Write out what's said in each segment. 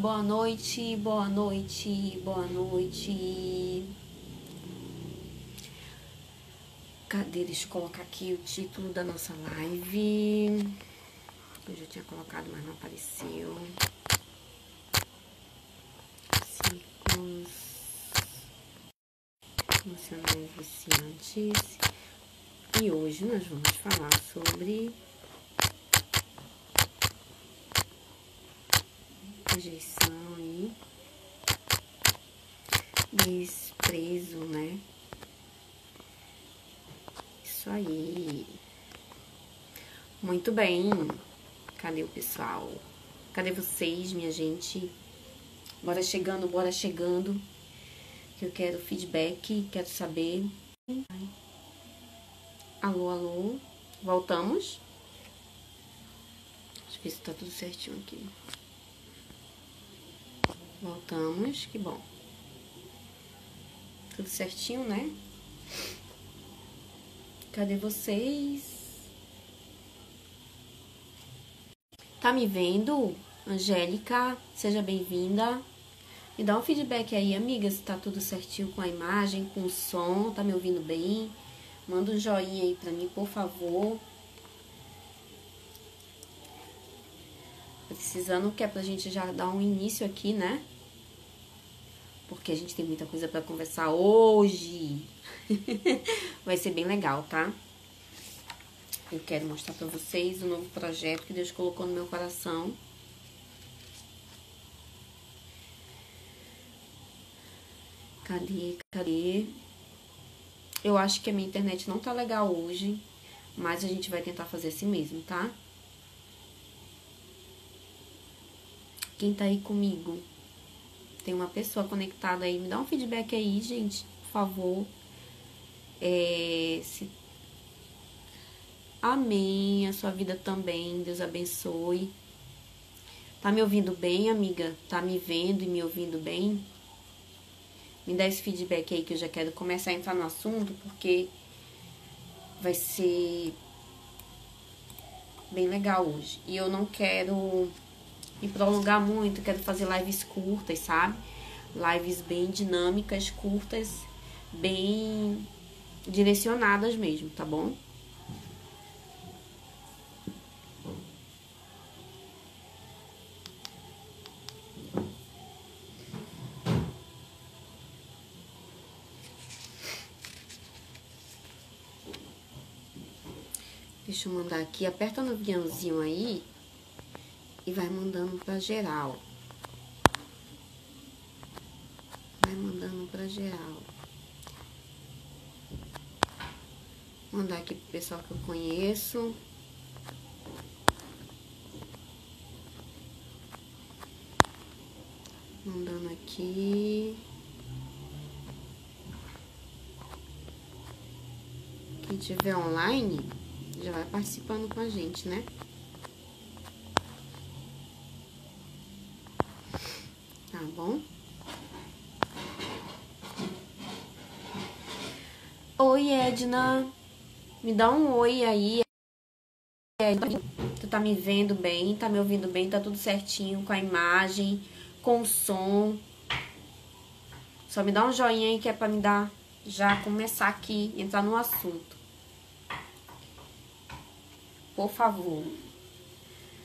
boa noite, boa noite, boa noite. Cadê? Deixa eu colocar aqui o título da nossa live. Eu já tinha colocado, mas não apareceu. Ciclos emocionais viciantes. E hoje nós vamos falar sobre rejeição e desprezo, né? Isso aí. Muito bem. Cadê o pessoal? Cadê vocês, minha gente? Bora chegando, bora chegando. Que eu quero feedback, quero saber. Alô, alô. Voltamos? Deixa eu ver se tá tudo certinho aqui. Voltamos, que bom. Tudo certinho, né? Cadê vocês? Tá me vendo? Angélica, seja bem-vinda. Me dá um feedback aí, amiga, se tá tudo certinho com a imagem, com o som, tá me ouvindo bem? Manda um joinha aí pra mim, por favor. Precisando que é pra gente já dar um início aqui, né? Porque a gente tem muita coisa pra conversar hoje. Vai ser bem legal, tá? Eu quero mostrar pra vocês o novo projeto que Deus colocou no meu coração. Cadê? Cadê? Eu acho que a minha internet não tá legal hoje, mas a gente vai tentar fazer assim mesmo, tá? Quem tá aí comigo? Tem uma pessoa conectada aí. Me dá um feedback aí, gente, por favor. Amém. A sua vida também. Deus abençoe. Tá me ouvindo bem, amiga? Tá me vendo e me ouvindo bem? Me dá esse feedback aí que eu já quero começar a entrar no assunto, porque vai ser bem legal hoje. E eu não quero me prolongar muito, quero fazer lives curtas, sabe? Lives bem dinâmicas, curtas, bem direcionadas mesmo, tá bom? Deixa eu mandar aqui, aperta no aviãozinho aí e vai mandando pra geral. Vai mandando pra geral. Mandar aqui pro pessoal que eu conheço. Mandando aqui. Quem tiver online já vai participando com a gente, né? Tá bom? Oi, Edna. Me dá um oi aí. Tu tá me vendo bem, tá me ouvindo bem, tá tudo certinho com a imagem, com o som. Só me dá um joinha aí que é pra me dar, já começar aqui, entrar no assunto. Por favor.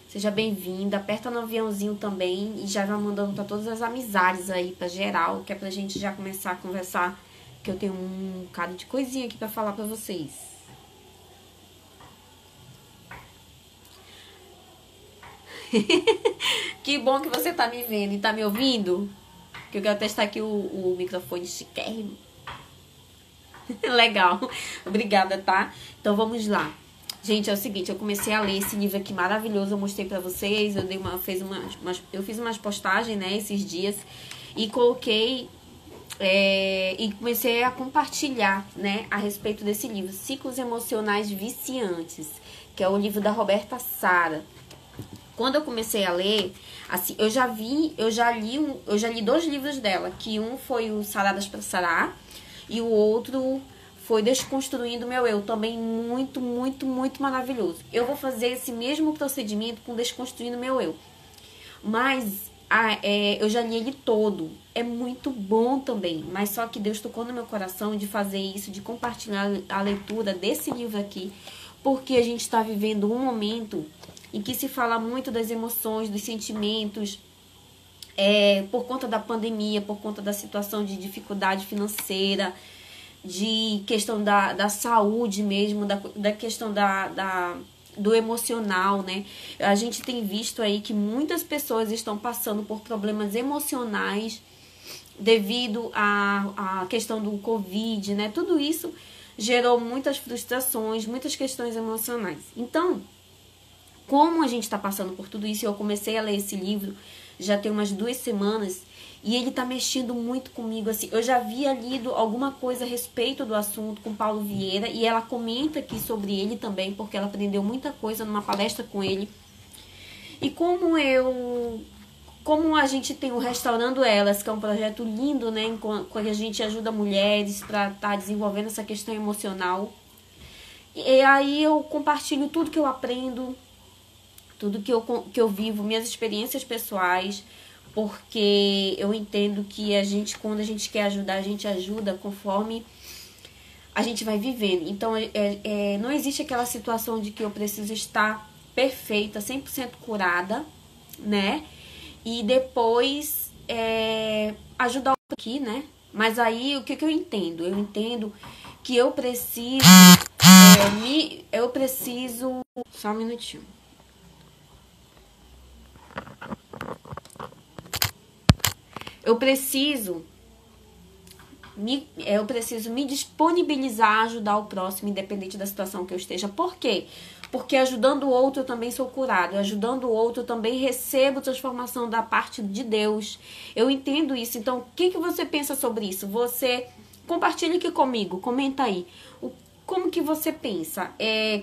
Seja bem-vinda, aperta no aviãozinho também e já vai mandando pra todas as amizades aí, pra geral, que é pra gente já começar a conversar, que eu tenho um bocado de coisinha aqui pra falar pra vocês. Que bom que você tá me vendo e tá me ouvindo, que eu quero testar aqui o microfone chiquérrimo. Legal, obrigada, tá? Então vamos lá. Gente, é o seguinte, eu comecei a ler esse livro aqui maravilhoso, eu mostrei pra vocês, eu fiz umas postagens, né, esses dias, e coloquei, e comecei a compartilhar, né, a respeito desse livro, Ciclos Emocionais Viciantes, que é o livro da Roberta Sara. Quando eu comecei a ler, assim, eu já li 2 livros dela, que um foi o Saradas para Sarar, e o outro foi Desconstruindo Meu Eu, também muito, muito, muito maravilhoso. Eu vou fazer esse mesmo procedimento com Desconstruindo Meu Eu. Mas eu já li ele todo. É muito bom também. Mas só que Deus tocou no meu coração de fazer isso, de compartilhar a leitura desse livro aqui. Porque a gente está vivendo um momento em que se fala muito das emoções, dos sentimentos, por conta da pandemia, por conta da situação de dificuldade financeira, de questão da saúde mesmo, da questão do emocional, né? A gente tem visto aí que muitas pessoas estão passando por problemas emocionais devido à questão do Covid, né? Tudo isso gerou muitas frustrações, muitas questões emocionais. Então, como a gente está passando por tudo isso, eu comecei a ler esse livro já tem umas 2 semanas e ele tá mexendo muito comigo, assim. Eu já havia lido alguma coisa a respeito do assunto com Paulo Vieira e ela comenta aqui sobre ele também, porque ela aprendeu muita coisa numa palestra com ele. E como a gente tem o Restaurando Elas, que é um projeto lindo, né, em que a gente ajuda mulheres para estar desenvolvendo essa questão emocional. E aí eu compartilho tudo que eu aprendo, tudo que eu vivo, minhas experiências pessoais, porque eu entendo que quando a gente quer ajudar, a gente ajuda conforme a gente vai vivendo. Então, não existe aquela situação de que eu preciso estar perfeita, 100% curada, né? E depois ajudar o outro aqui, né? Mas aí, o que eu entendo? Eu entendo que eu preciso... Só um minutinho. Eu preciso me disponibilizar a ajudar o próximo, independente da situação que eu esteja. Por quê? Porque ajudando o outro eu também sou curado. Ajudando o outro eu também recebo transformação da parte de Deus. Eu entendo isso. Então, o que você pensa sobre isso? Você compartilha aqui comigo, comenta aí. Como que você pensa?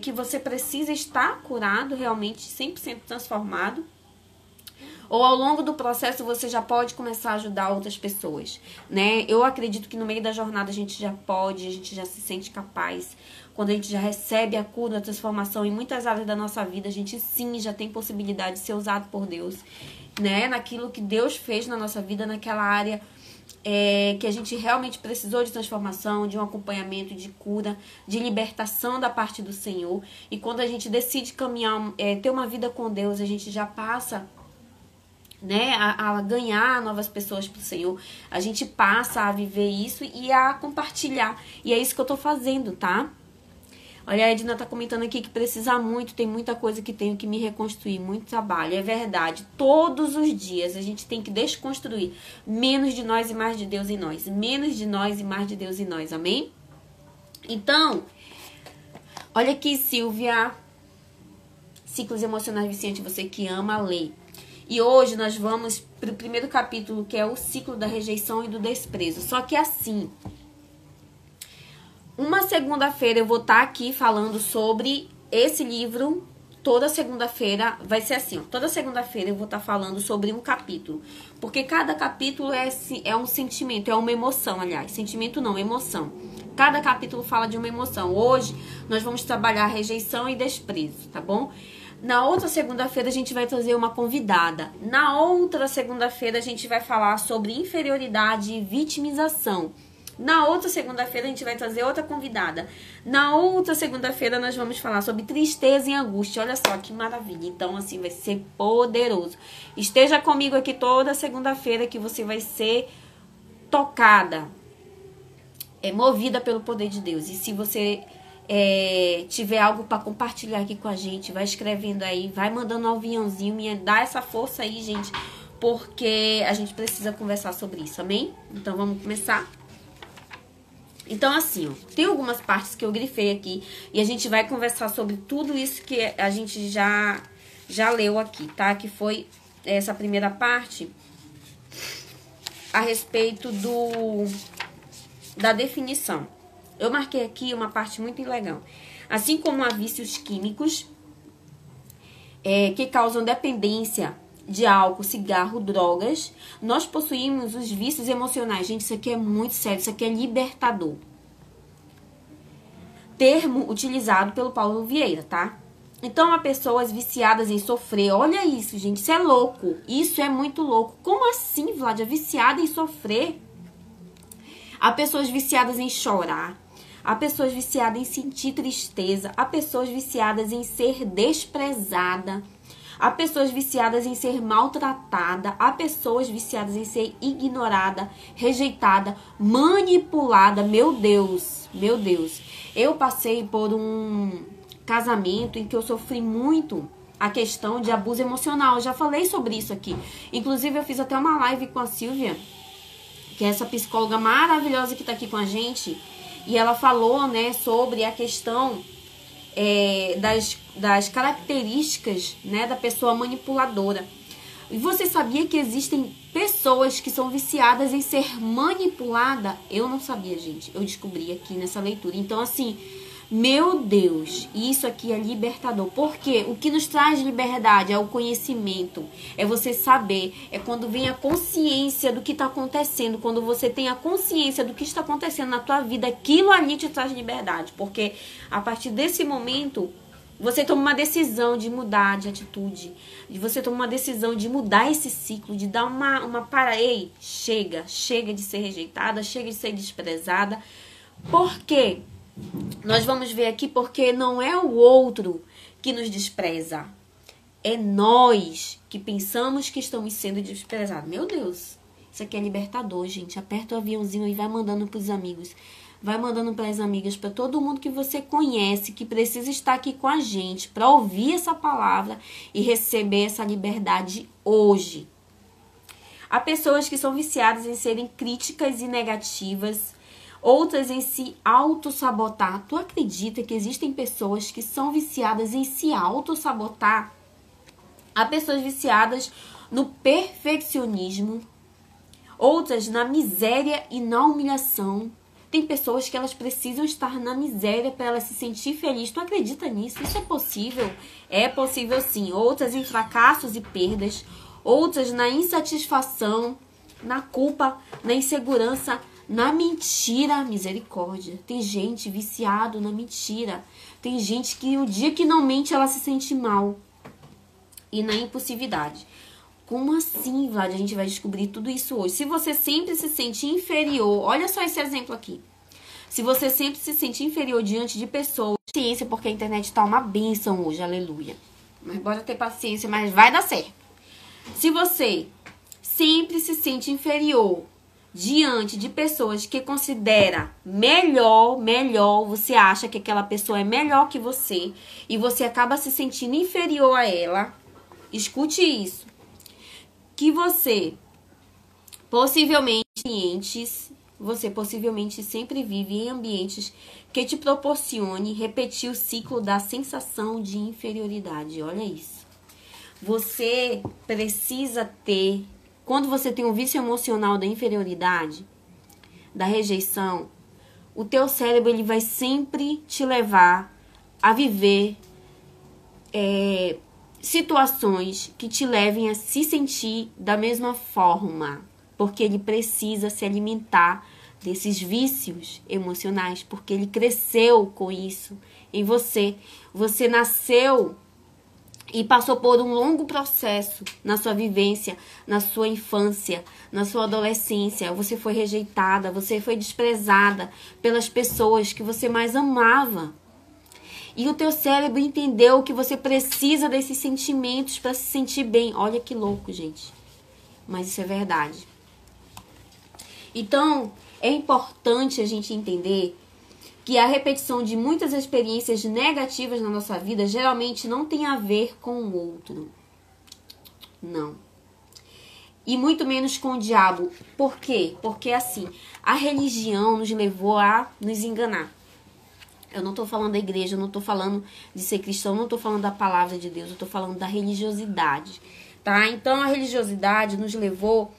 Que você precisa estar curado, realmente 100% transformado? Ou ao longo do processo você já pode começar a ajudar outras pessoas, né? Eu acredito que no meio da jornada a gente já se sente capaz. Quando a gente já recebe a cura, a transformação em muitas áreas da nossa vida, a gente sim já tem possibilidade de ser usado por Deus, né? Naquilo que Deus fez na nossa vida, naquela área que a gente realmente precisou de transformação, de um acompanhamento, de cura, de libertação da parte do Senhor. E quando a gente decide caminhar, ter uma vida com Deus, a gente já passa... né, a ganhar novas pessoas pro Senhor, a gente passa a viver isso e a compartilhar, e é isso que eu tô fazendo, tá? Olha, a Edna tá comentando aqui que precisa muito, tem muita coisa que tenho que me reconstruir, muito trabalho, é verdade, todos os dias a gente tem que desconstruir, menos de nós e mais de Deus em nós, menos de nós e mais de Deus em nós, amém? Então, olha aqui, Silvia, Ciclos Emocionais Viciantes, você que ama ler. E hoje nós vamos para o primeiro capítulo, que é o ciclo da rejeição e do desprezo. Só que assim, uma segunda-feira eu vou estar aqui falando sobre esse livro. Toda segunda-feira vai ser assim, ó. Toda segunda-feira eu vou estar falando sobre um capítulo. Porque cada capítulo é um sentimento, é uma emoção, aliás. Sentimento não, emoção. Cada capítulo fala de uma emoção. Hoje nós vamos trabalhar rejeição e desprezo, tá bom? Na outra segunda-feira a gente vai trazer uma convidada. Na outra segunda-feira a gente vai falar sobre inferioridade e vitimização. Na outra segunda-feira a gente vai trazer outra convidada. Na outra segunda-feira nós vamos falar sobre tristeza e angústia. Olha só que maravilha. Então assim vai ser poderoso. Esteja comigo aqui toda segunda-feira que você vai ser tocada, movida pelo poder de Deus. E se você... tiver algo para compartilhar aqui com a gente, vai escrevendo aí, vai mandando um aviãozinho, me dá essa força aí, gente, porque a gente precisa conversar sobre isso, amém? Então vamos começar. Então assim, ó, tem algumas partes que eu grifei aqui e a gente vai conversar sobre tudo isso que a gente já leu aqui, tá? Que foi essa primeira parte a respeito da definição. Eu marquei aqui uma parte muito legal. Assim como há vícios químicos que causam dependência de álcool, cigarro, drogas, nós possuímos os vícios emocionais. Gente, isso aqui é muito sério, isso aqui é libertador. Termo utilizado pelo Paulo Vieira, tá? Então, há pessoas viciadas em sofrer. Olha isso, gente. Isso é louco. Isso é muito louco. Como assim, Vládia? Viciada em sofrer? Há pessoas viciadas em chorar. Há pessoas viciadas em sentir tristeza. Há pessoas viciadas em ser desprezada. Há pessoas viciadas em ser maltratada. Há pessoas viciadas em ser ignorada, rejeitada, manipulada. Meu Deus, meu Deus. Eu passei por um casamento em que eu sofri muito a questão de abuso emocional. Eu já falei sobre isso aqui. Inclusive, eu fiz até uma live com a Silvia, que é essa psicóloga maravilhosa que tá aqui com a gente. E ela falou, né, sobre a questão das características, né, da pessoa manipuladora. E você sabia que existem pessoas que são viciadas em ser manipulada? Eu não sabia, gente. Eu descobri aqui nessa leitura. Então, assim, meu Deus, isso aqui é libertador. Porque o que nos traz liberdade é o conhecimento, é você saber, é quando vem a consciência do que está acontecendo, quando você tem a consciência do que está acontecendo na tua vida, aquilo ali te traz liberdade. Porque a partir desse momento, você toma uma decisão de mudar de atitude, você toma uma decisão de mudar esse ciclo, de dar uma para, ei, chega de ser rejeitada, chega de ser desprezada. Por quê? Nós vamos ver aqui porque não é o outro que nos despreza. É nós que pensamos que estamos sendo desprezados. Meu Deus, isso aqui é libertador, gente. Aperta o aviãozinho e vai mandando pros amigos. Vai mandando para as amigas, para todo mundo que você conhece, que precisa estar aqui com a gente, para ouvir essa palavra e receber essa liberdade hoje. Há pessoas que são viciadas em serem críticas e negativas, outras em se auto-sabotar. Tu acredita que existem pessoas que são viciadas em se auto-sabotar? Há pessoas viciadas no perfeccionismo, outras na miséria e na humilhação. Tem pessoas que elas precisam estar na miséria para elas se sentir felizes. Tu acredita nisso? Isso é possível? É possível sim. Outras em fracassos e perdas, outras na insatisfação, na culpa, na insegurança, na mentira. Misericórdia. Tem gente viciado na mentira. Tem gente que o dia que não mente ela se sente mal. E na impulsividade. Como assim, Vlad? A gente vai descobrir tudo isso hoje. Se você sempre se sente inferior, olha só esse exemplo aqui. Se você sempre se sente inferior diante de pessoas, paciência, porque a internet tá uma bênção hoje, aleluia. Mas bora ter paciência, mas vai dar certo. Se você sempre se sente inferior diante de pessoas que considera melhor, você acha que aquela pessoa é melhor que você e você acaba se sentindo inferior a ela, escute isso. Que você possivelmente sempre vive em ambientes que te proporcione repetir o ciclo da sensação de inferioridade. Olha isso. Você precisa ter, quando você tem um vício emocional da inferioridade, da rejeição, o teu cérebro ele vai sempre te levar a viver situações que te levem a se sentir da mesma forma, porque ele precisa se alimentar desses vícios emocionais, porque ele cresceu com isso em você. Você nasceu e passou por um longo processo na sua vivência, na sua infância, na sua adolescência. Você foi rejeitada, você foi desprezada pelas pessoas que você mais amava. E o teu cérebro entendeu que você precisa desses sentimentos para se sentir bem. Olha que louco, gente. Mas isso é verdade. Então, é importante a gente entender que a repetição de muitas experiências negativas na nossa vida geralmente não tem a ver com o outro. Não. E muito menos com o diabo. Por quê? Porque assim, a religião nos levou a nos enganar. Eu não estou falando da igreja, eu não estou falando de ser cristão, eu não estou falando da palavra de Deus, eu estou falando da religiosidade, tá? Então, a religiosidade nos levou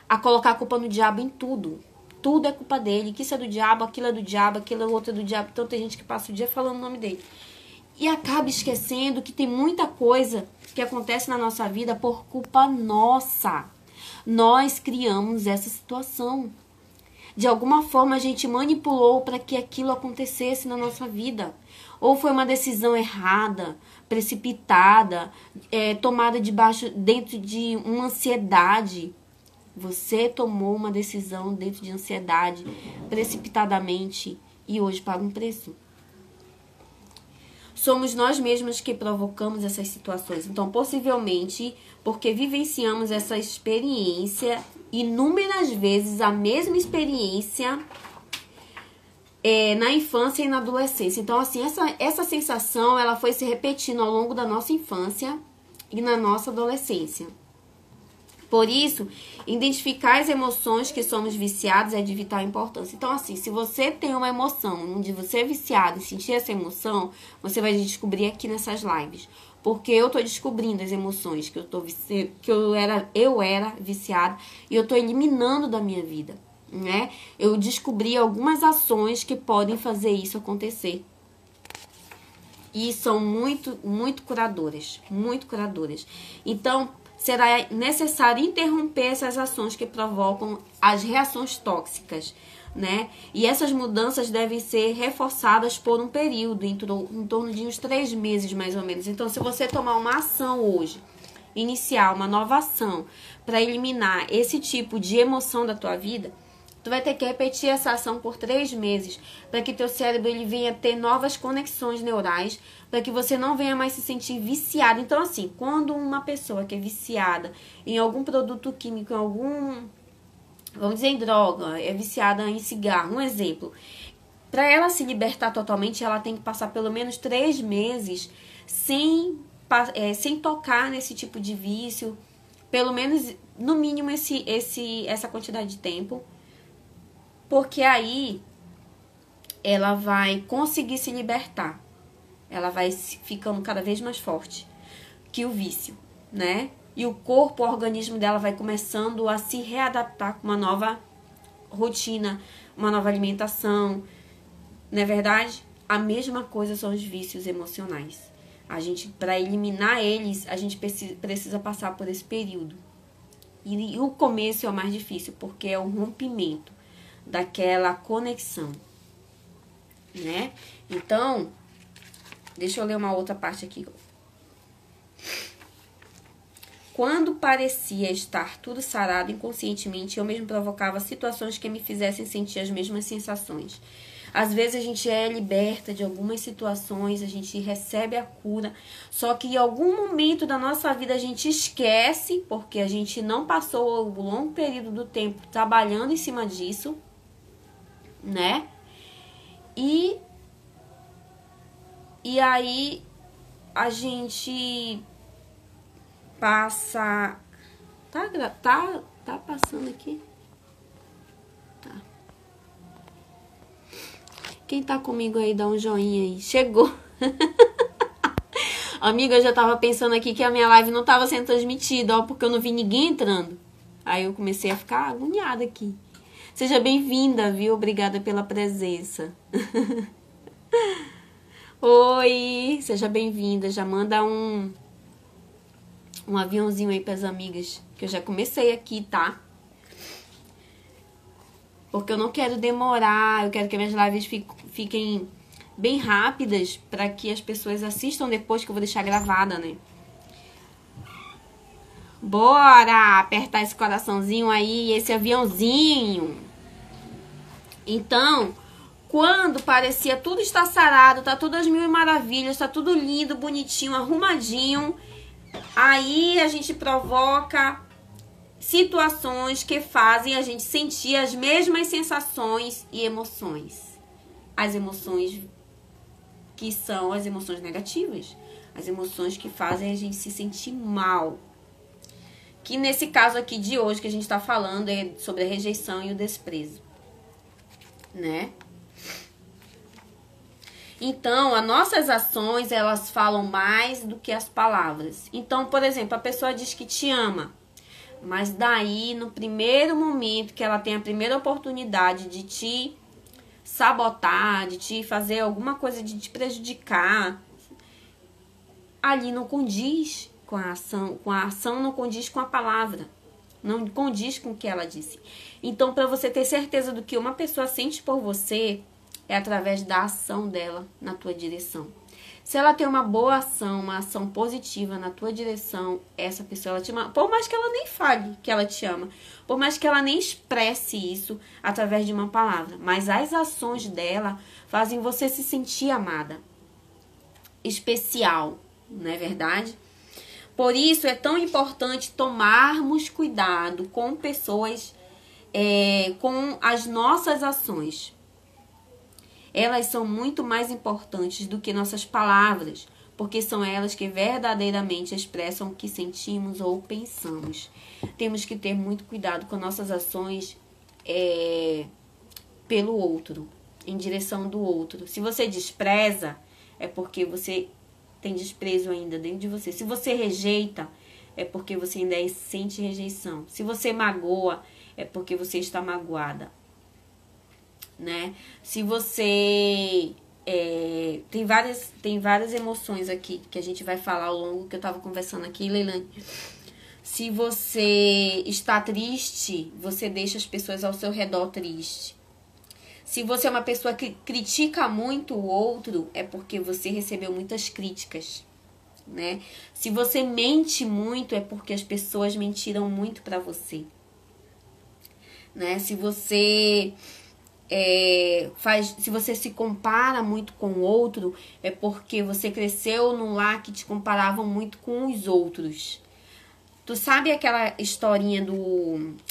a colocar a culpa no diabo em tudo. Tudo é culpa dele, que isso é do diabo, aquilo é do diabo, aquilo é outro é do diabo. Então, tem gente que passa o dia falando o nome dele. E acaba esquecendo que tem muita coisa que acontece na nossa vida por culpa nossa. Nós criamos essa situação. De alguma forma a gente manipulou para que aquilo acontecesse na nossa vida. Ou foi uma decisão errada, precipitada, tomada dentro de uma ansiedade. Você tomou uma decisão dentro de ansiedade, precipitadamente, e hoje paga um preço. Somos nós mesmos que provocamos essas situações. Então, possivelmente, porque vivenciamos essa experiência, inúmeras vezes a mesma experiência na infância e na adolescência. Então, assim, essa sensação, ela foi se repetindo ao longo da nossa infância e na nossa adolescência. Por isso, identificar as emoções que somos viciados é de vital importância. Então, assim, se você tem uma emoção onde você é viciado e sentir essa emoção, você vai descobrir aqui nessas lives. Porque eu tô descobrindo as emoções que eu era viciada e eu tô eliminando da minha vida, né? Eu descobri algumas ações que podem fazer isso acontecer. E são muito, muito curadoras, muito curadoras. Então, será necessário interromper essas ações que provocam as reações tóxicas, né? E essas mudanças devem ser reforçadas por um período, em torno de uns 3 meses, mais ou menos. Então, se você tomar uma ação hoje, iniciar uma nova ação para eliminar esse tipo de emoção da tua vida, tu vai ter que repetir essa ação por 3 meses, para que teu cérebro ele venha ter novas conexões neurais, para que você não venha mais se sentir viciado. Então, assim, quando uma pessoa que é viciada em algum produto químico, em algum, vamos dizer, em droga, é viciada em cigarro, um exemplo, para ela se libertar totalmente, ela tem que passar pelo menos 3 meses sem tocar nesse tipo de vício, pelo menos, no mínimo, essa quantidade de tempo, porque aí ela vai conseguir se libertar. Ela vai ficando cada vez mais forte que o vício, né? E o corpo, o organismo dela vai começando a se readaptar com uma nova rotina, uma nova alimentação. Não é verdade? A mesma coisa são os vícios emocionais. A gente, para eliminar eles, a gente precisa passar por esse período. E o começo é o mais difícil, porque é o rompimento daquela conexão, né? Então, deixa eu ler uma outra parte aqui. Quando parecia estar tudo sarado inconscientemente, eu mesmo provocava situações que me fizessem sentir as mesmas sensações. Às vezes a gente é liberta de algumas situações, a gente recebe a cura, só que em algum momento da nossa vida a gente esquece, porque a gente não passou um longo período do tempo trabalhando em cima disso, né? E aí a gente passa... Tá passando aqui? Tá. Quem tá comigo aí, dá um joinha aí. Chegou. Amiga, eu já tava pensando aqui que a minha live não tava sendo transmitida, ó, porque eu não vi ninguém entrando. Aí eu comecei a ficar agoniada aqui. Seja bem-vinda, viu? Obrigada pela presença. Oi, seja bem-vinda. Já manda um aviãozinho aí pras amigas, que eu já comecei aqui, tá? Porque eu não quero demorar, eu quero que minhas lives fiquem bem rápidas, para que as pessoas assistam depois, que eu vou deixar gravada, né? Bora apertar esse coraçãozinho aí, esse aviãozinho. Então, quando parecia tudo estar sarado, tá tudo às mil maravilhas, tá tudo lindo, bonitinho, arrumadinho, aí a gente provoca situações que fazem a gente sentir as mesmas sensações e emoções. As emoções que são as emoções negativas, as emoções que fazem a gente se sentir mal. Que nesse caso aqui de hoje que a gente está falando é sobre a rejeição e o desprezo, né? Então, as nossas ações, elas falam mais do que as palavras. Então, por exemplo, a pessoa diz que te ama, mas daí, no primeiro momento que ela tem a primeira oportunidade de te sabotar, de te fazer alguma coisa, de te prejudicar, ali não condiz com a ação não condiz com a palavra, não condiz com o que ela disse. Então, para você ter certeza do que uma pessoa sente por você, é através da ação dela na tua direção. Se ela tem uma boa ação, uma ação positiva na tua direção, essa pessoa ela te ama. Por mais que ela nem fale que ela te ama, por mais que ela nem expresse isso através de uma palavra, mas as ações dela fazem você se sentir amada, especial, não é verdade? Por isso é tão importante tomarmos cuidado com pessoas, com as nossas ações. Elas são muito mais importantes do que nossas palavras, porque são elas que verdadeiramente expressam o que sentimos ou pensamos. Temos que ter muito cuidado com nossas ações pelo outro, em direção do outro. Se você despreza, é porque você tem desprezo ainda dentro de você. Se você rejeita, é porque você ainda sente rejeição. Se você magoa, é porque você está magoada, né? Se você tem várias emoções aqui que a gente vai falar ao longo que eu tava conversando aqui, Leilane. Se você está triste, você deixa as pessoas ao seu redor triste. Se você é uma pessoa que critica muito o outro, é porque você recebeu muitas críticas, né? Se você mente muito, é porque as pessoas mentiram muito pra você, né? Se você se você se compara muito com o outro, é porque você cresceu num lar que te comparavam muito com os outros. Tu sabe aquela historinha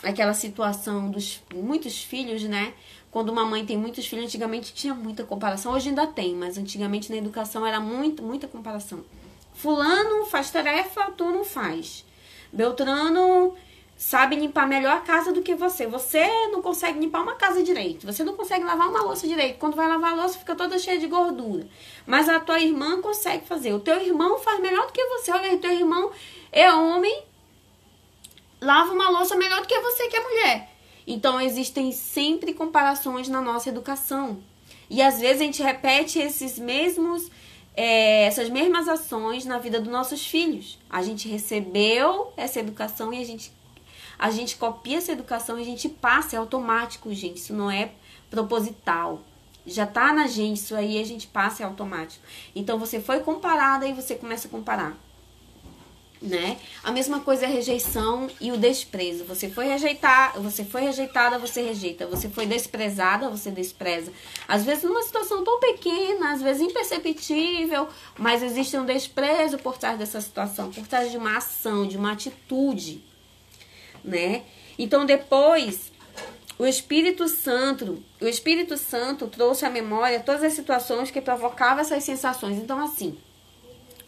aquela situação dos muitos filhos, né? Quando uma mãe tem muitos filhos, antigamente tinha muita comparação, hoje ainda tem, mas antigamente na educação era muita comparação. Fulano faz tarefa, tu não faz. Beltrano sabe limpar melhor a casa do que você. Você não consegue limpar uma casa direito. Você não consegue lavar uma louça direito. Quando vai lavar a louça, fica toda cheia de gordura. Mas a tua irmã consegue fazer. O teu irmão faz melhor do que você. Olha, o teu irmão é homem, lava uma louça melhor do que você, que é mulher. Então, existem sempre comparações na nossa educação. E, às vezes, a gente repete essas mesmas ações na vida dos nossos filhos. A gente recebeu essa educação e a gente copia essa educação e a gente passa, é automático, gente. Isso não é proposital. Já tá na gente, isso aí a gente passa, é automático. Então, você foi comparada e você começa a comparar, né? A mesma coisa é a rejeição e o desprezo. Você foi rejeitada, você rejeita. Você foi desprezada, você despreza. Às vezes numa situação tão pequena, às vezes imperceptível, mas existe um desprezo por trás dessa situação, por trás de uma ação, de uma atitude, né? Então depois o Espírito Santo trouxe à memória todas as situações que provocavam essas sensações. Então assim,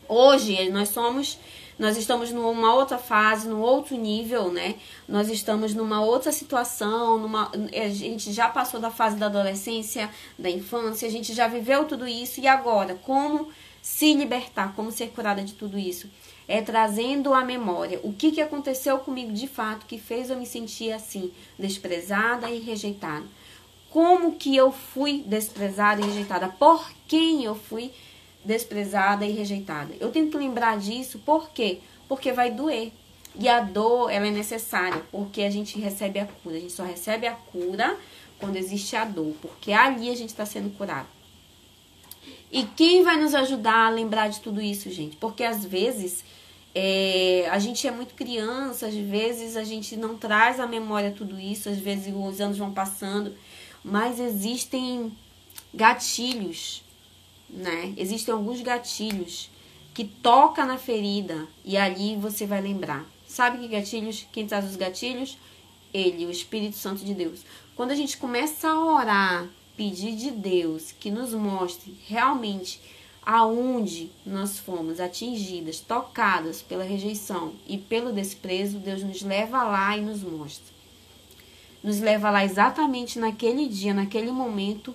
hoje nós estamos numa outra fase, num outro nível, né? Nós estamos numa outra situação, a gente já passou da fase da adolescência, da infância, a gente já viveu tudo isso. E agora, como se libertar, como ser curada de tudo isso? É trazendo à memória o que aconteceu comigo de fato, que fez eu me sentir assim, desprezada e rejeitada. Como que eu fui desprezada e rejeitada? Por quem eu fui desprezada e rejeitada? Eu tenho que lembrar disso, por quê? Porque vai doer. E a dor, ela é necessária, porque a gente recebe a cura. A gente só recebe a cura quando existe a dor, porque ali a gente está sendo curado. E quem vai nos ajudar a lembrar de tudo isso, gente? Porque às vezes a gente é muito criança, às vezes a gente não traz à memória tudo isso, às vezes os anos vão passando, mas existem gatilhos, né? Existem alguns gatilhos que toca na ferida e ali você vai lembrar. Sabe que gatilhos? Quem traz os gatilhos? Ele, o Espírito Santo de Deus. Quando a gente começa a orar, pedir de Deus que nos mostre realmente aonde nós fomos atingidas, tocadas pela rejeição e pelo desprezo, Deus nos leva lá e nos mostra. Nos leva lá exatamente naquele dia, naquele momento.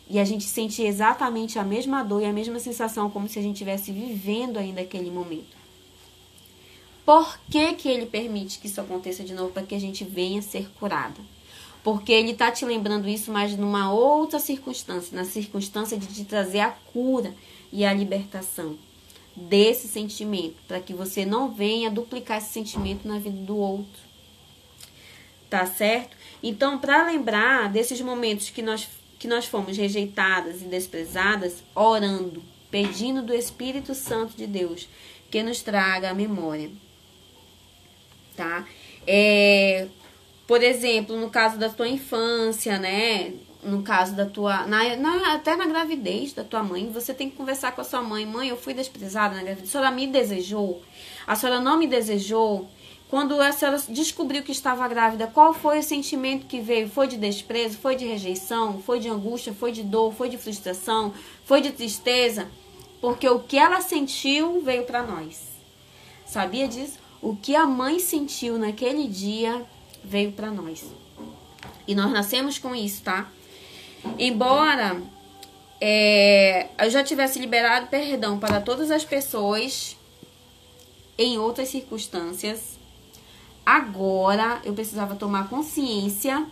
E a gente sente exatamente a mesma dor e a mesma sensação, como se a gente estivesse vivendo ainda aquele momento. Por que ele permite que isso aconteça de novo? Para que a gente venha ser curada. Porque ele está te lembrando isso, mas numa outra circunstância. Na circunstância de te trazer a cura e a libertação desse sentimento. Para que você não venha duplicar esse sentimento na vida do outro. Tá certo? Então, para lembrar desses momentos que nós fomos rejeitadas e desprezadas, orando, pedindo do Espírito Santo de Deus que nos traga a memória, tá? Por exemplo, no caso da tua infância, né? No caso da tua... até na gravidez da tua mãe, você tem que conversar com a sua mãe. Mãe, eu fui desprezada na gravidez. A senhora me desejou? A senhora não me desejou? Quando a senhora descobriu que estava grávida, qual foi o sentimento que veio? Foi de desprezo? Foi de rejeição? Foi de angústia? Foi de dor? Foi de frustração? Foi de tristeza? Porque o que ela sentiu veio para nós. Sabia disso? O que a mãe sentiu naquele dia veio para nós. E nós nascemos com isso, tá? Embora eu já tivesse liberado perdão para todas as pessoas em outras circunstâncias, agora eu precisava tomar consciência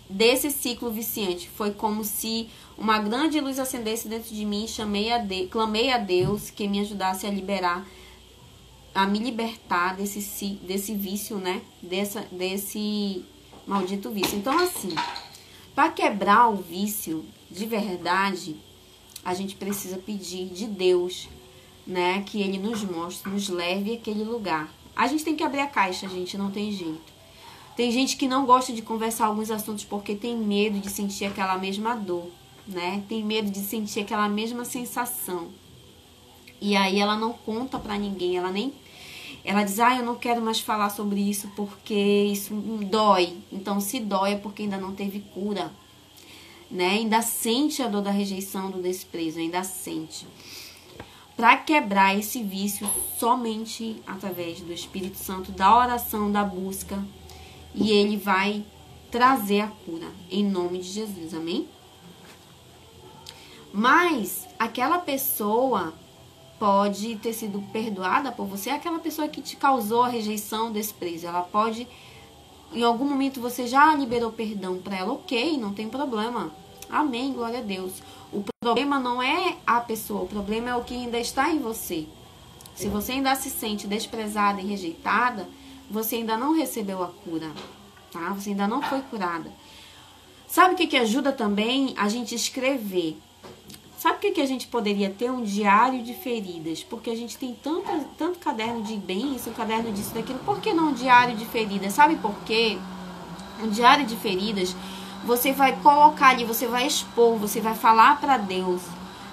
desse ciclo viciante. Foi como se uma grande luz acendesse dentro de mim, clamei a Deus que me ajudasse a me libertar desse vício, né? Desse maldito vício. Então, assim, para quebrar o vício de verdade, a gente precisa pedir de Deus, né? Que Ele nos mostre, nos leve àquele lugar. A gente tem que abrir a caixa, gente, não tem jeito. Tem gente que não gosta de conversar alguns assuntos porque tem medo de sentir aquela mesma dor, né? Tem medo de sentir aquela mesma sensação. E aí ela não conta pra ninguém, ela diz, eu não quero mais falar sobre isso porque isso dói. Então, se dói é porque ainda não teve cura, né? Ainda sente a dor da rejeição, do desprezo, ainda sente. Para quebrar esse vício, somente através do Espírito Santo, da oração, da busca, e Ele vai trazer a cura, em nome de Jesus, amém? Mas, aquela pessoa pode ter sido perdoada por você, aquela pessoa que te causou a rejeição, o desprezo. Ela pode, em algum momento você já liberou perdão para ela, ok, não tem problema. Amém, glória a Deus. O problema não é a pessoa, o problema é o que ainda está em você. Se você ainda se sente desprezada e rejeitada, você ainda não recebeu a cura, tá? Você ainda não foi curada. Sabe o que ajuda também? A gente escrever. Sabe o que a gente poderia ter? Um diário de feridas. Porque a gente tem tanto caderno de bens, um caderno disso, daquilo. Por que não um diário de feridas? Sabe por quê? Um diário de feridas, você vai colocar ali, você vai expor, você vai falar para Deus,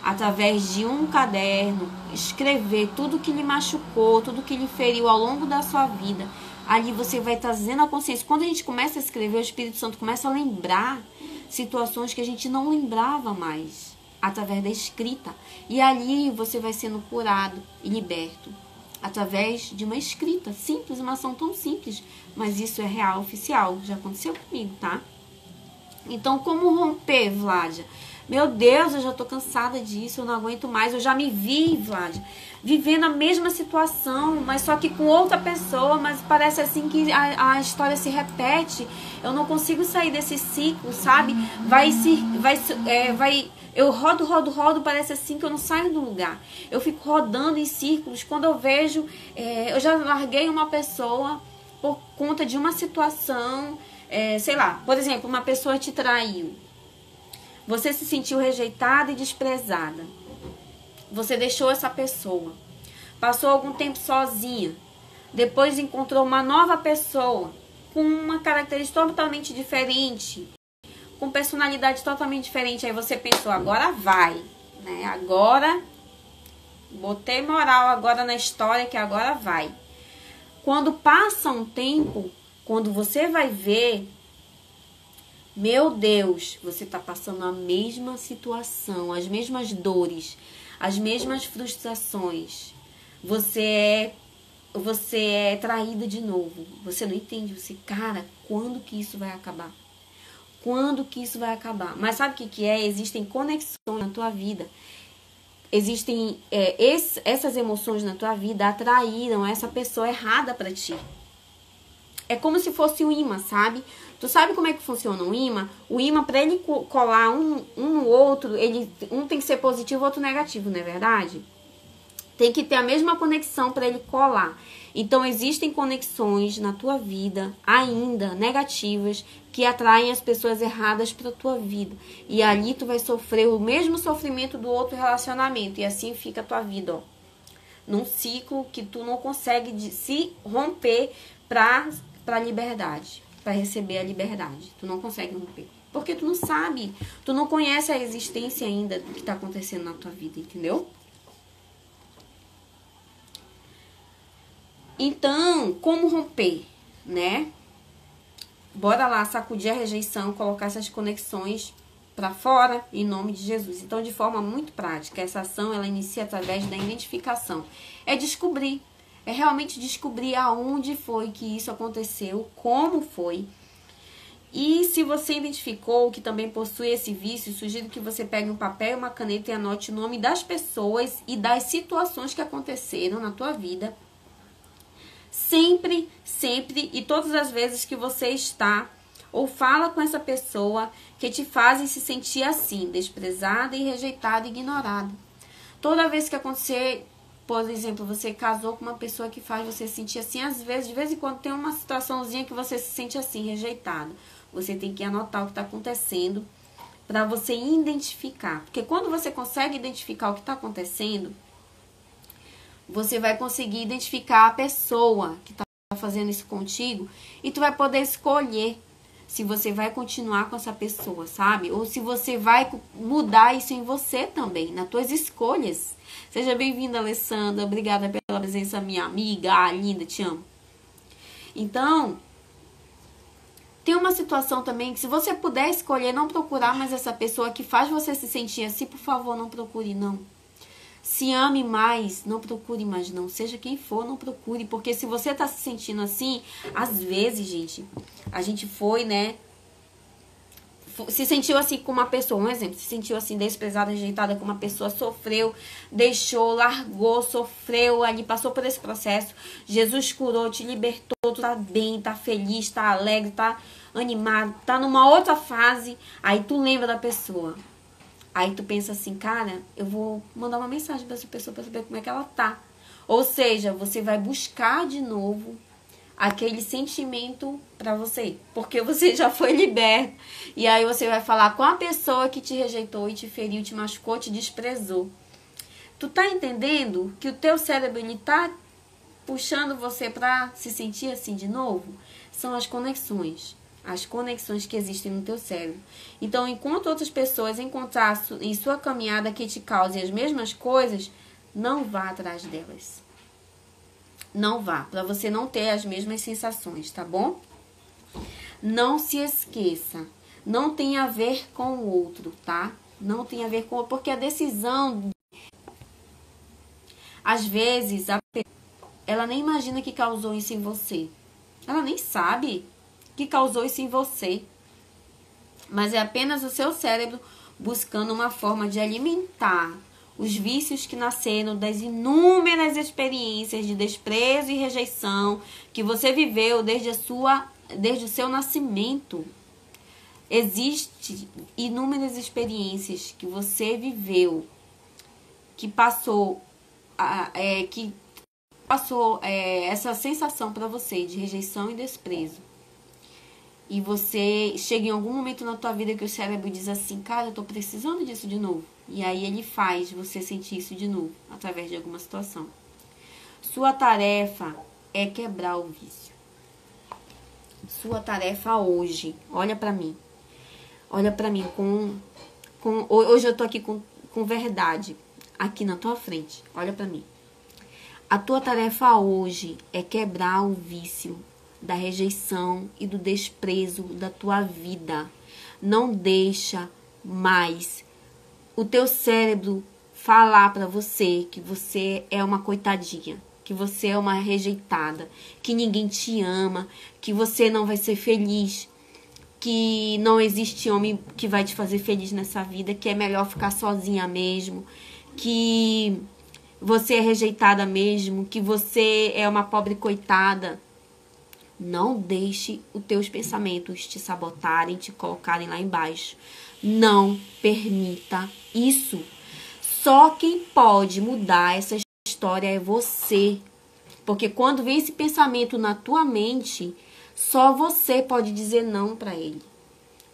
através de um caderno, escrever tudo que lhe machucou, tudo que lhe feriu ao longo da sua vida. Ali você vai trazendo a consciência. Quando a gente começa a escrever, o Espírito Santo começa a lembrar situações que a gente não lembrava mais, através da escrita. E ali você vai sendo curado e liberto através de uma escrita simples, uma ação tão simples, mas isso é real, oficial, já aconteceu comigo, tá? Então, como romper, Vládia? Meu Deus, eu já tô cansada disso, eu não aguento mais. Eu já me vi, Vládia, vivendo a mesma situação, mas só que com outra pessoa, mas parece assim que a história se repete. Eu não consigo sair desse ciclo, sabe? Eu rodo, parece assim que eu não saio do lugar. Eu fico rodando em círculos. Quando eu vejo, eu já larguei uma pessoa por conta de uma situação, sei lá, por exemplo, uma pessoa te traiu. Você se sentiu rejeitada e desprezada. Você deixou essa pessoa. Passou algum tempo sozinha. Depois encontrou uma nova pessoa com uma característica totalmente diferente, com personalidade totalmente diferente. Aí você pensou, agora vai, né? Agora botei moral agora na história, que agora vai. Quando passa um tempo, quando você vai ver, meu Deus, você está passando a mesma situação, as mesmas dores, as mesmas frustrações. Você é traída de novo. Você não entende. Você, cara, quando que isso vai acabar? Quando que isso vai acabar? Mas sabe o que é? Existem conexões na tua vida. Existem essas emoções na tua vida atraíram essa pessoa errada para ti. É como se fosse um imã, sabe? Tu sabe como é que funciona um imã? O imã, para ele colar um no outro, um tem que ser positivo, outro negativo, não é verdade? Tem que ter a mesma conexão para ele colar. Então, existem conexões na tua vida, ainda negativas, que atraem as pessoas erradas para a tua vida. E ali tu vai sofrer o mesmo sofrimento do outro relacionamento. E assim fica a tua vida, ó. Num ciclo que tu não consegue se romper para a liberdade, para receber a liberdade. Tu não consegue romper. Porque tu não sabe, tu não conhece a existência ainda do que está acontecendo na tua vida, entendeu? Então, como romper, né? Bora lá sacudir a rejeição, colocar essas conexões para fora, em nome de Jesus. Então, de forma muito prática, essa ação, ela inicia através da identificação. É descobrir, é realmente descobrir aonde foi que isso aconteceu, como foi. E se você identificou que também possui esse vício, sugiro que você pegue um papel e uma caneta e anote o nome das pessoas e das situações que aconteceram na tua vida. Sempre, sempre e todas as vezes que você está ou fala com essa pessoa que te fazem se sentir assim, desprezada e rejeitada e ignorada. Toda vez que acontecer, por exemplo, você casou com uma pessoa que faz você se sentir assim, às vezes, de vez em quando tem uma situaçãozinha que você se sente assim, rejeitado. Você tem que anotar o que está acontecendo para você identificar. Porque quando você consegue identificar o que está acontecendo, você vai conseguir identificar a pessoa que está fazendo isso contigo e tu vai poder escolher se você vai continuar com essa pessoa, sabe? Ou se você vai mudar isso em você também, nas tuas escolhas. Seja bem-vinda, Alessandra. Obrigada pela presença, minha amiga. Ah, linda, te amo. Então, tem uma situação também que se você puder escolher não procurar mais essa pessoa que faz você se sentir assim, por favor, não procure, não. Se ame mais, não procure mais não. Seja quem for, não procure. Porque se você tá se sentindo assim, às vezes, gente, a gente foi, né? Se sentiu assim com uma pessoa, um exemplo, se sentiu assim desprezada, rejeitada com uma pessoa, sofreu, deixou, largou, sofreu ali, passou por esse processo. Jesus curou, te libertou, tu tá bem, tá feliz, tá alegre, tá animado, tá numa outra fase. Aí tu lembra da pessoa. Aí tu pensa assim, cara, eu vou mandar uma mensagem pra essa pessoa pra saber como é que ela tá. Ou seja, você vai buscar de novo aquele sentimento pra você. Porque você já foi liberto. E aí você vai falar com a pessoa que te rejeitou e te feriu, te machucou, te desprezou. Tu tá entendendo que o teu cérebro, ele tá puxando você pra se sentir assim de novo? São as conexões. As conexões que existem no teu cérebro. Então, enquanto outras pessoas encontrar em sua caminhada que te causem as mesmas coisas, não vá atrás delas. Não vá, para você não ter as mesmas sensações, tá bom? Não se esqueça, não tem a ver com o outro, tá? Não tem a ver com o outro, porque a decisão, às vezes, ela nem imagina que causou isso em você. Ela nem sabe que causou isso em você. Mas é apenas o seu cérebro buscando uma forma de alimentar os vícios que nasceram das inúmeras experiências de desprezo e rejeição que você viveu desde o seu nascimento. Existem inúmeras experiências que você viveu, que passou essa sensação para você de rejeição e desprezo. E você chega em algum momento na tua vida que o cérebro diz assim, cara, eu tô precisando disso de novo. E aí ele faz você sentir isso de novo, através de alguma situação. Sua tarefa é quebrar o vício. Sua tarefa hoje, olha pra mim. Olha pra mim, hoje eu tô aqui com verdade, aqui na tua frente. Olha pra mim. A tua tarefa hoje é quebrar o vício da rejeição e do desprezo da tua vida. Não deixa mais o teu cérebro falar para você que você é uma coitadinha, que você é uma rejeitada, que ninguém te ama, que você não vai ser feliz, que não existe homem que vai te fazer feliz nessa vida, que é melhor ficar sozinha mesmo, que você é rejeitada mesmo, que você é uma pobre coitada. Não deixe os teus pensamentos te sabotarem, te colocarem lá embaixo. Não permita isso. Só quem pode mudar essa história é você. Porque quando vem esse pensamento na tua mente, só você pode dizer não para ele.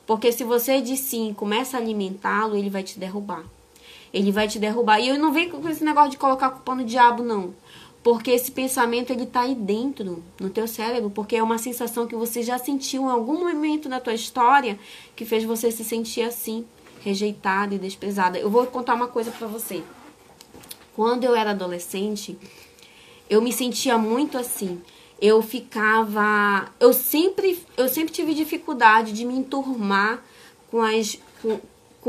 Porque se você diz sim e começa a alimentá-lo, ele vai te derrubar. Ele vai te derrubar. E eu não venho com esse negócio de colocar a culpa no diabo, não. Porque esse pensamento, ele tá aí dentro, no teu cérebro. Porque é uma sensação que você já sentiu em algum momento da tua história que fez você se sentir assim, rejeitada e desprezada. Eu vou contar uma coisa pra você. Quando eu era adolescente, eu me sentia muito assim. Eu sempre tive dificuldade de me enturmar com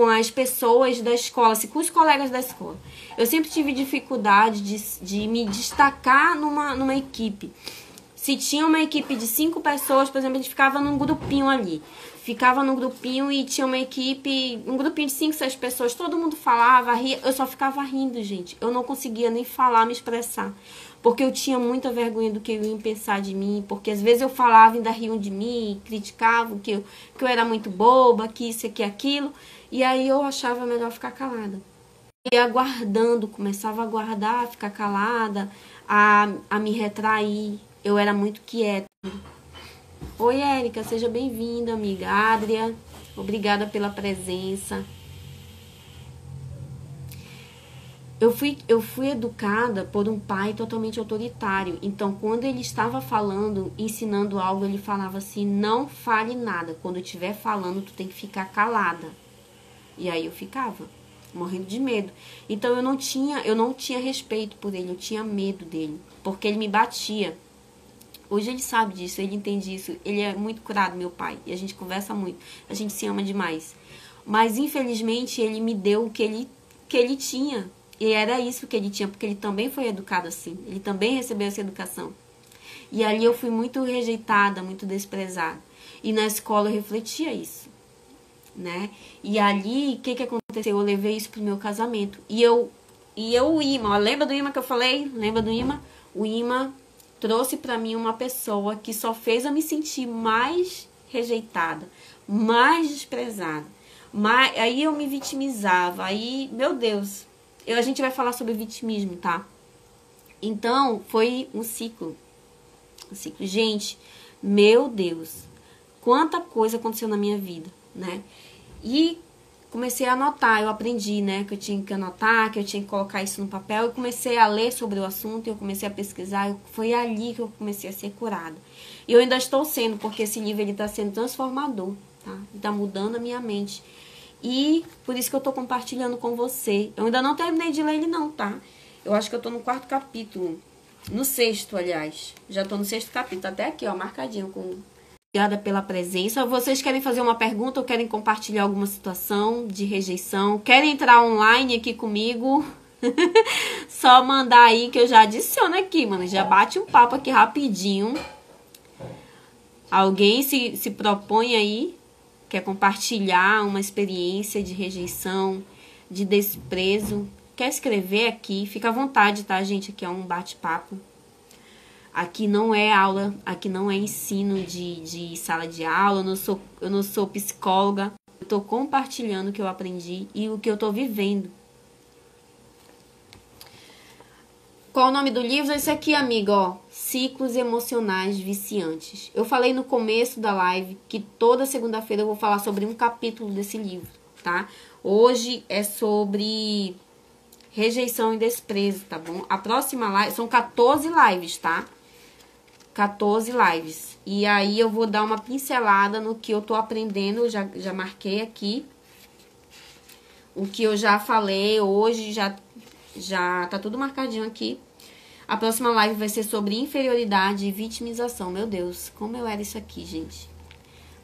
as pessoas da escola, assim, com os colegas da escola. Eu sempre tive dificuldade de me destacar numa equipe. Se tinha uma equipe de 5 pessoas, por exemplo, a gente ficava num grupinho ali. Ficava num grupinho e tinha uma equipe, um grupinho de 5, 6 pessoas, todo mundo falava, ria, eu só ficava rindo, gente. Eu não conseguia nem falar, me expressar. Porque eu tinha muita vergonha do que iam pensar de mim. Porque às vezes eu falava e ainda riam de mim, criticavam que eu era muito boba, que isso, que aquilo. E aí eu achava melhor ficar calada. E aguardando, começava a aguardar, ficar calada, a me retrair. Eu era muito quieta. Oi, Érica, seja bem-vinda, amiga. Adria, obrigada pela presença. Eu fui educada por um pai totalmente autoritário. Então, quando ele estava falando, ensinando algo, ele falava assim, não fale nada. Quando eu estiver falando, tu tem que ficar calada. E aí eu ficava, morrendo de medo. Então, eu não tinha respeito por ele, eu tinha medo dele. Porque ele me batia. Hoje ele sabe disso, ele entende isso. Ele é muito curado, meu pai. E a gente conversa muito, a gente se ama demais. Mas, infelizmente, ele me deu o que ele tinha. E era isso que ele tinha, porque ele também foi educado assim. Ele também recebeu essa educação. E ali eu fui muito rejeitada, muito desprezada. E na escola eu refletia isso, né? E ali, o que aconteceu? Eu levei isso pro meu casamento. E o imã, lembra do imã que eu falei? Lembra do imã? O imã trouxe pra mim uma pessoa que só fez eu me sentir mais rejeitada, mais desprezada. Aí eu me vitimizava. Aí, meu Deus... A gente vai falar sobre vitimismo, tá? Então, foi um ciclo. Gente, meu Deus, quanta coisa aconteceu na minha vida, né? E comecei a anotar, eu aprendi, né? Que eu tinha que anotar, que eu tinha que colocar isso no papel. Eu comecei a ler sobre o assunto, eu comecei a pesquisar. Foi ali que eu comecei a ser curada. E eu ainda estou sendo, porque esse livro ele está sendo transformador, tá? Está mudando a minha mente. E por isso que eu tô compartilhando com você. Eu ainda não terminei de ler ele não, tá? Eu acho que eu tô no 4º capítulo. No 6º, aliás. Já tô no 6º capítulo. Até aqui, ó, marcadinho com... Obrigada pela presença. Vocês querem fazer uma pergunta ou querem compartilhar alguma situação de rejeição? Querem entrar online aqui comigo? Só mandar aí que eu já adiciono aqui, mano. Já bate um papo aqui rapidinho. Alguém se propõe aí? Quer compartilhar uma experiência de rejeição, de desprezo? Quer escrever aqui? Fica à vontade, tá, gente? Aqui é um bate-papo. Aqui não é aula, aqui não é ensino de sala de aula. Eu não sou psicóloga. Eu tô compartilhando o que eu aprendi e o que eu tô vivendo. Qual o nome do livro? Esse aqui, amiga, ó. Ciclos emocionais viciantes. Eu falei no começo da live que toda segunda-feira eu vou falar sobre um capítulo desse livro, tá? Hoje é sobre rejeição e desprezo, tá bom? A próxima live, são 14 lives, tá? 14 lives. E aí eu vou dar uma pincelada no que eu tô aprendendo, eu já marquei aqui. O que eu já falei hoje, já tá tudo marcadinho aqui. A próxima live vai ser sobre inferioridade e vitimização. Meu Deus, como eu era isso aqui, gente.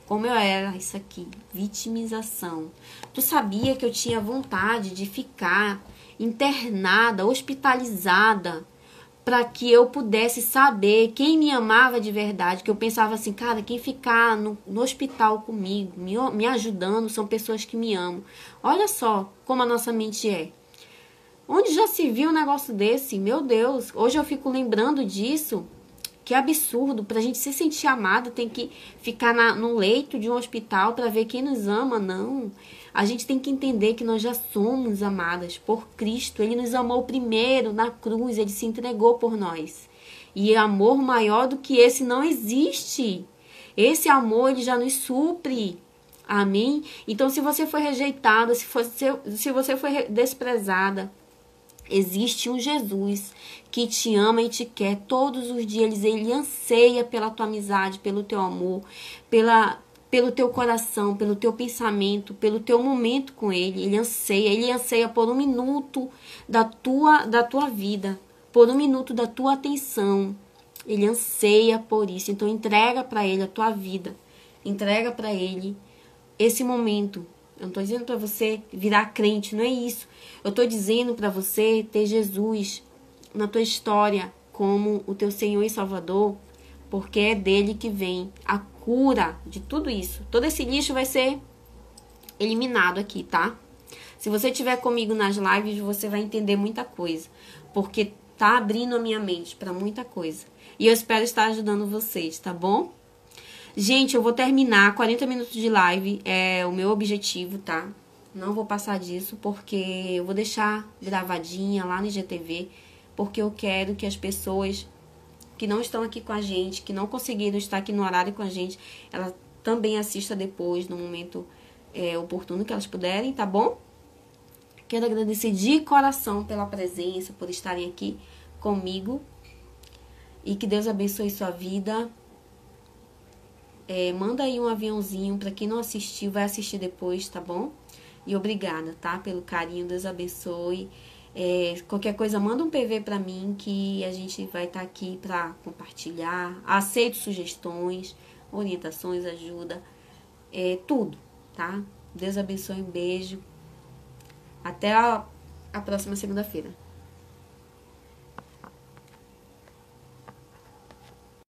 Como eu era isso aqui. Vitimização. Tu sabia que eu tinha vontade de ficar internada, hospitalizada, para que eu pudesse saber quem me amava de verdade. Que eu pensava assim, cara, quem ficar no hospital comigo, me ajudando, são pessoas que me amam. Olha só como a nossa mente é. Onde já se viu um negócio desse? Meu Deus, hoje eu fico lembrando disso. Que absurdo, pra gente se sentir amado tem que ficar no leito de um hospital pra ver quem nos ama, não. A gente tem que entender que nós já somos amadas por Cristo. Ele nos amou primeiro na cruz, ele se entregou por nós. E amor maior do que esse não existe. Esse amor, ele já nos supre. Amém? Então, se você foi rejeitada, se você foi desprezada, existe um Jesus que te ama e te quer todos os dias. Ele anseia pela tua amizade, pelo teu amor, pelo teu coração, pelo teu pensamento, pelo teu momento com Ele. Ele anseia por um minuto da tua vida, por um minuto da tua atenção. Ele anseia por isso. Então, entrega para Ele a tua vida. Entrega para Ele esse momento. Eu não estou dizendo para você virar crente, não é isso. Eu estou dizendo para você ter Jesus na tua história como o teu Senhor e Salvador, porque é dele que vem a cura de tudo isso. Todo esse lixo vai ser eliminado aqui, tá? Se você estiver comigo nas lives, você vai entender muita coisa, porque tá abrindo a minha mente para muita coisa. E eu espero estar ajudando vocês, tá bom? Gente, eu vou terminar 40 minutos de live, é o meu objetivo, tá? Não vou passar disso, porque eu vou deixar gravadinha lá no IGTV, porque eu quero que as pessoas que não estão aqui com a gente, que não conseguiram estar aqui no horário com a gente, ela também assista depois, no momento oportuno que elas puderem, tá bom? Quero agradecer de coração pela presença, por estarem aqui comigo. E que Deus abençoe sua vida. Manda aí um aviãozinho para quem não assistiu, vai assistir depois, tá bom? E obrigada, tá? Pelo carinho, Deus abençoe. Qualquer coisa, manda um PV para mim que a gente vai estar aqui para compartilhar. Aceito sugestões, orientações, ajuda, tudo, tá? Deus abençoe, um beijo. Até a próxima segunda-feira.